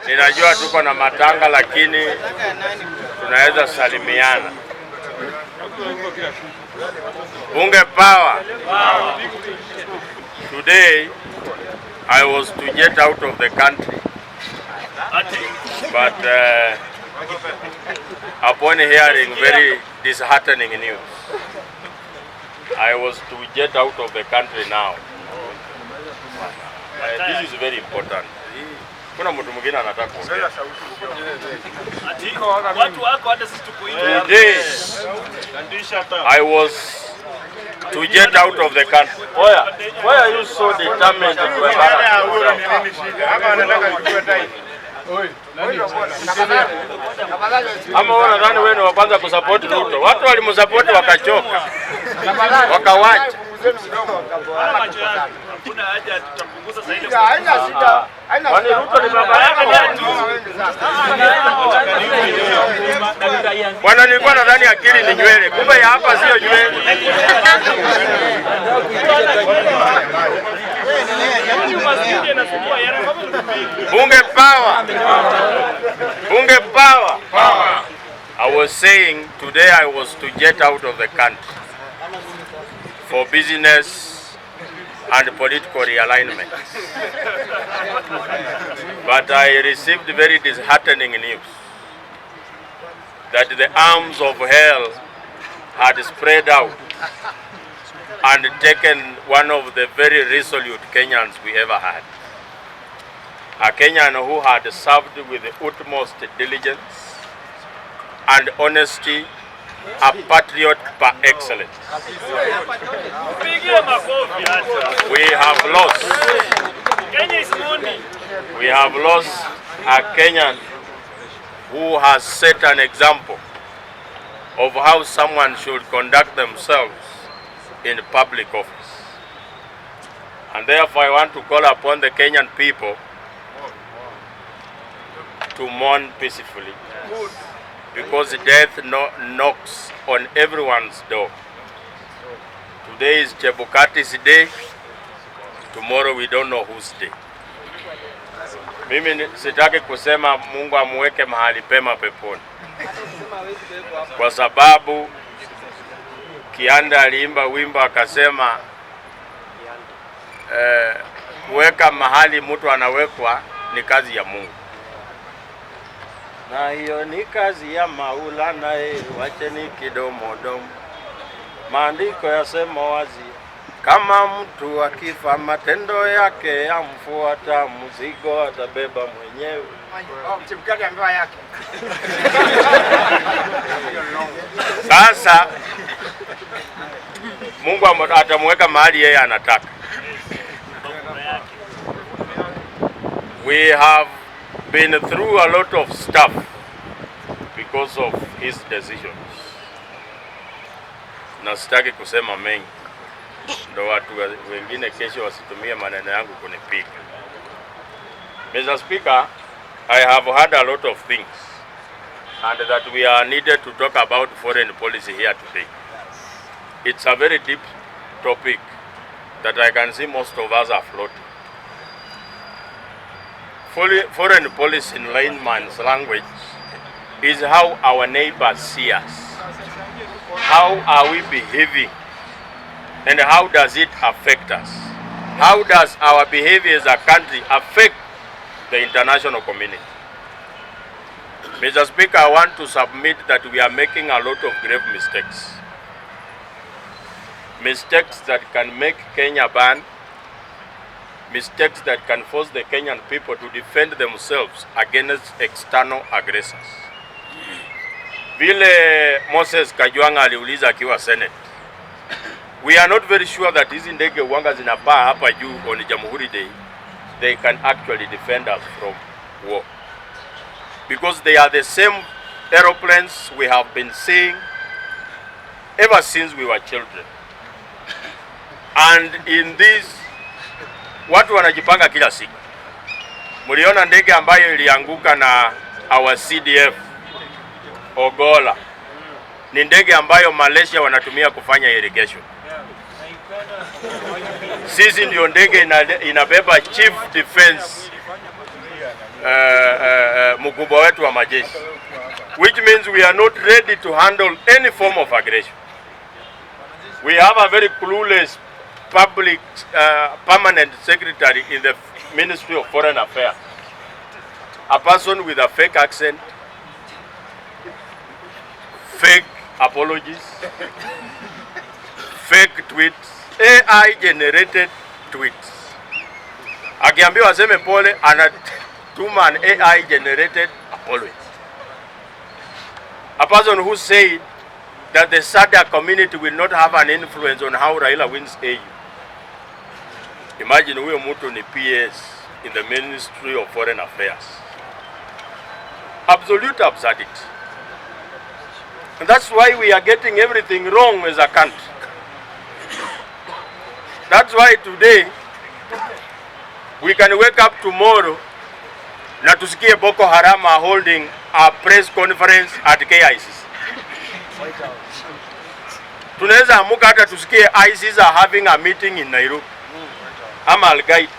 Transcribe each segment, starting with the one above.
Ninajua tuko na matanga lakini tunaweza salimiana. Bunge power. Today I was to get out of the country, but upon hearing very disheartening news, I was to get out of the country now. This is very important. Kuna mtu mwingine anataka kuongea. Today I was to get out of the country. Why are you so determined to ama wanadhani wewe ni wa kwanza kusupport Ruto? Watu walimsupport wakachoka, wakawacha. Kuna haja tutapunguza sasa ile. Kwani Ruto ni baba yako? Bwana, nilikuwa nadhani akili ni nywele, kumbe ya hapa sio nywele. Bunge power. Bunge power. I was saying today I was to get out of the country for business and political realignment. But I received very disheartening news that the arms of hell had spread out and taken one of the very resolute Kenyans we ever had. A Kenyan who had served with the utmost diligence and honesty, a patriot par excellence. We have lost a Kenyan who has set an example of how someone should conduct themselves in public office. And therefore I want to call upon the Kenyan people to mourn peacefully, because death knocks on everyone's door. Today is Chebukati's day. Tomorrow we don't know whose day. Mimi sitaki kusema Mungu amuweke mahali pema peponi, kwa sababu Kianda aliimba wimbo akasema kuweka mahali mtu anawekwa ni kazi ya Mungu. Na hiyo ni kazi ya Maulana, wacheni kidomodomo. Maandiko yasema wazi, kama mtu akifa matendo yake yamfuata, mzigo atabeba mwenyewe. Chebukati ambaye yake. Sasa Mungu atamweka mahali yeye anataka. We have been through a lot of stuff because of his decisions. Na sitaki kusema mengi, ndo watu wengine kesho wasitumie maneno yangu kunipiga. Mr. Speaker, I have had a lot of things and that we are needed to talk about foreign policy here today. It's a very deep topic that I can see most of us are floating. Foreign policy in layman's language is how our neighbors see us. How are we behaving? And how does it affect us? How does our behavior as a country affect the international community? Mr. Speaker, I want to submit that we are making a lot of grave mistakes. Mistakes that can make Kenya ban. Mistakes that can force the Kenyan people to defend themselves against external aggressors. Vile Moses Kajwanga aliuliza akiwa Senate, we are not very sure that hizi ndege wanga zinapaa hapa juu on Jamhuri Day, they can actually defend us from war. Because they are the same aeroplanes we have been seeing ever since we were children. And in this, watu wanajipanga kila siku. Muliona ndege ambayo ilianguka na our CDF Ogola. Ni ndege ambayo Malaysia wanatumia kufanya irrigation. Sisi ndio ndege inabeba chief defense mkubwa wetu wa majeshi, which means we are not ready to handle any form of aggression. We have a very clueless public permanent secretary in the Ministry of Foreign Affairs, a person with a fake accent, fake apologies, fake tweets, AI generated tweets. Akiambiwa aseme pole, anatuma an AI generated apology. A person who said that the SADC community will not have an influence on how Raila wins AU. Imagine huyo mtu ni PS in the Ministry of Foreign Affairs. Absolute absurdity. And that's why we are getting everything wrong as a country. That's why today we can wake up tomorrow na tusikie Boko Haram are holding a press conference at KICC. Tunaweza amuka hata tusikie ICC are having a meeting in Nairobi. Ama Al-Qaeda.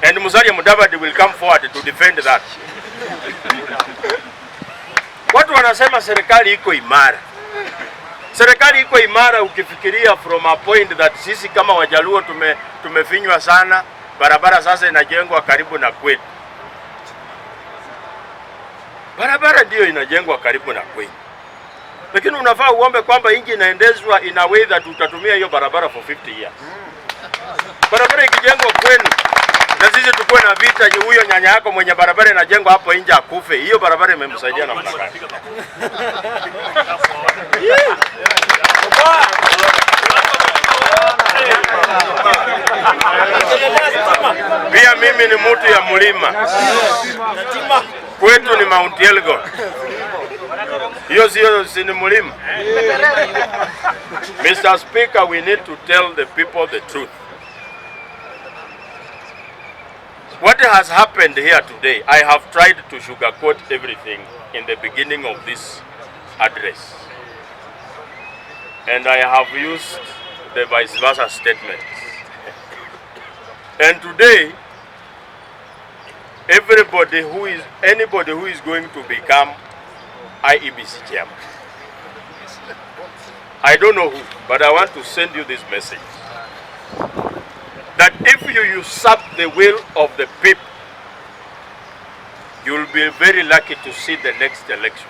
And Musalia Mudavadi will come forward to defend that. Watu wanasema serikali iko imara. Serikali iko imara ukifikiria from a point that sisi kama Wajaluo tumefinywa sana, barabara sasa inajengwa karibu na kwetu. Barabara ndio inajengwa karibu na kwetu. Lakini unafaa uombe kwamba inji inaendezwa in a way that utatumia hiyo barabara for 50 years. Barabara ikijengwa kwenu na sisi tukue na vita, huyo nyanya yako mwenye barabara inajengwa hapo nje akufe, hiyo barabara imemsaidia na mnaka. Pia mimi ni mtu ya mlima. Kwetu ni Mount Elgon. Hiyo si ni mlima. Mr. Speaker, we need to tell the people the truth. What has happened here today, I have tried to sugarcoat everything in the beginning of this address. And I have used the vice versa statements. And today, anybody who is going to become IEBC chairman, I don't know who, but I want to send you this message. That if you usurp the will of the people, you will be very lucky to see the next election.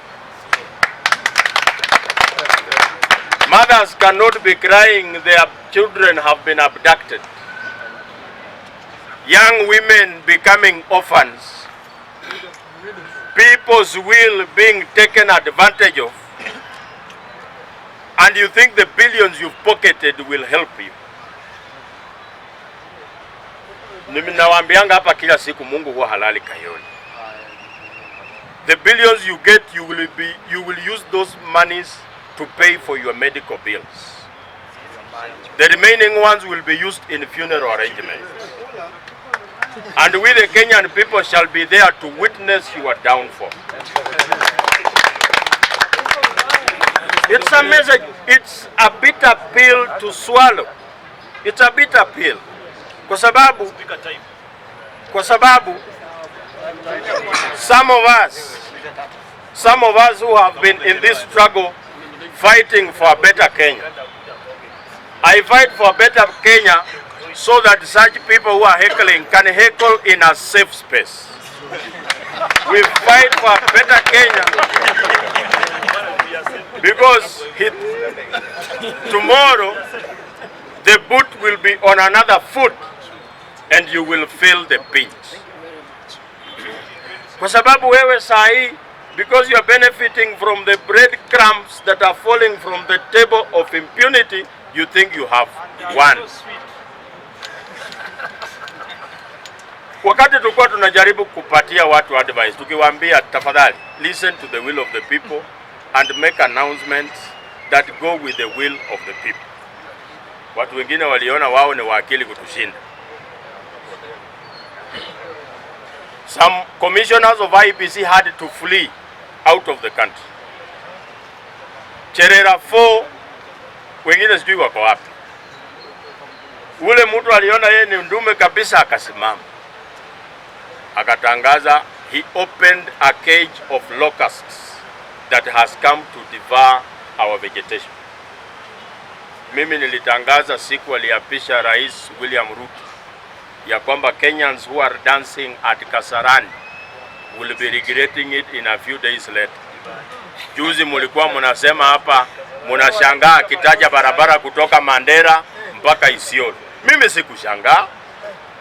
Mothers cannot be crying their children have been abducted. Young women becoming orphans. People's will being taken advantage of. And you think the billions you've pocketed will help you. Ninawaambianga hapa kila siku Mungu huwa halali kayoni. The billions you get, you will use those monies to pay for your medical bills. The remaining ones will be used in funeral arrangements. And we the Kenyan people shall be there to witness your downfall. It's a message, it's a bitter pill to swallow. It's a bitter pill. Kwa sababu some of us who have been in this struggle fighting for a better Kenya. I fight for a better Kenya so that such people who are heckling can heckle in a safe space. We fight for a better Kenya because tomorrow the boot will be on another foot and you will feel the pinch. Kwa sababu wewe sahi, because you are benefiting from the breadcrumbs that are falling from the table of impunity, you think you have won. Wakati tulikuwa tunajaribu kupatia watu advice, tukiwaambia tafadhali, listen to the will of the people and make announcements that go with the will of the people. Watu wengine waliona wao ni wakili kutushinda. Some commissioners of IEBC had to flee out of the country. Cherera 4, wengine sijui wako wapi. Ule mtu aliona yeye ni Ndume kabisa akasimama. Akatangaza he opened a cage of locusts that has come to devour our vegetation. Mimi nilitangaza siku aliapisha Rais William Ruto ya kwamba Kenyans who are dancing at Kasarani will be regretting it in a few days later. Juzi mulikuwa munasema hapa, munashangaa akitaja barabara kutoka Mandera mpaka Isiolo. Mimi sikushangaa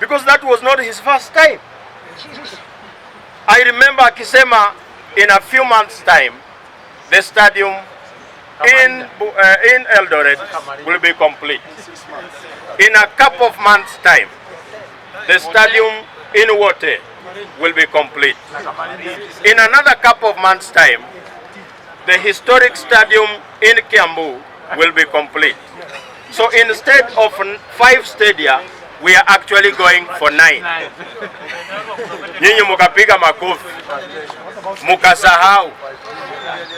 because that was not his first time. I remember akisema in a few months time the stadium in Eldoret will be complete. In a couple of months time the stadium in Wote will be complete. In another couple of months time the historic stadium in Kiambu will be complete. So instead of 5 stadia, we are actually going for 9. Nyinyi mukapiga makofi, mukasahau.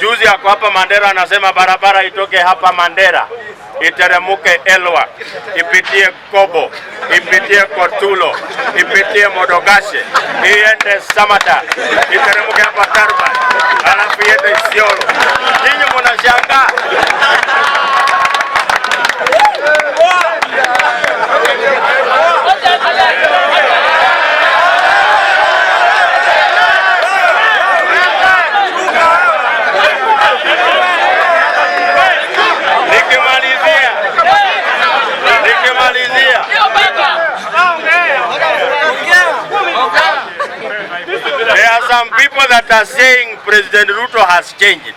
Juzi yako hapa Mandera anasema barabara itoke hapa Mandera, iteremuke Elwa, ipitie Kobo, ipitie Kotulo, ipitie Modogashe, iende Samata, iteremuke hapa Tarba, alafu iende Isiolo. Nyinyi munashangaa. There are some people that are saying President Ruto has changed.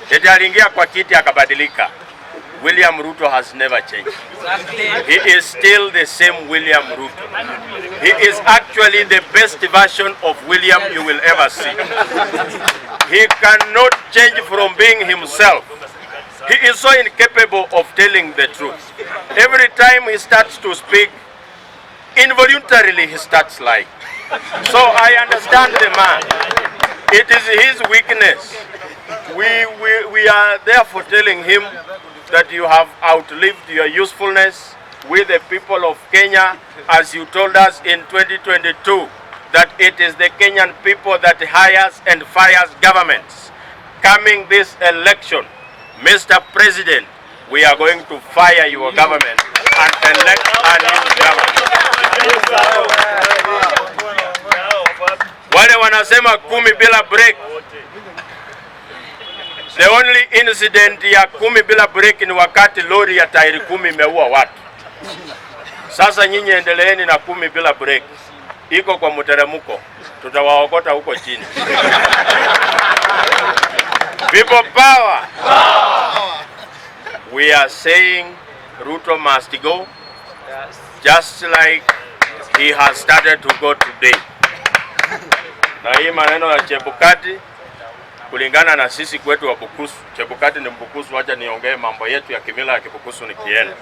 Eti aliingia kwa kiti akabadilika. William Ruto has never changed. He is still the same William Ruto. He is actually the best version of William you will ever see. He cannot change from being himself. He is so incapable of telling the truth. Every time he starts to speak, involuntarily he starts lying. So I understand the man. It is his weakness. We are therefore telling him that you have outlived your usefulness with the people of Kenya, as you told us in 2022 that it is the Kenyan people that hires and fires governments. Coming this election, Mr. President, we are going to fire your government and elect a new government. Wale wanasema 10 bila break. The only incident ya 10 bila break ni wakati lori ya tairi 10 imeua watu. Sasa nyinyi endeleeni na 10 bila break. Iko kwa mteremko. Tutawaokota huko chini. People power. We are saying Ruto must go, just like he has started to go today. Na hii maneno ya Chebukati, kulingana na sisi kwetu wa Bukusu, Chebukati ni Mbukusu, wacha niongee mambo yetu ya kimila ya Kibukusu nikienda.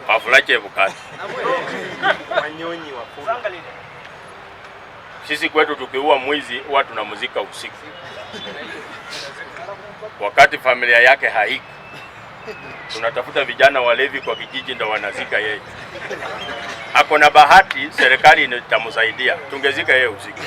Wafula Chebukati. Sisi kwetu tukiua mwizi huwa tunamuzika usiku. Wakati familia yake haiko, tunatafuta vijana walevi kwa kijiji ndo wanazika yeye. Ako na bahati serikali itamsaidia, tungezika yeye usiku.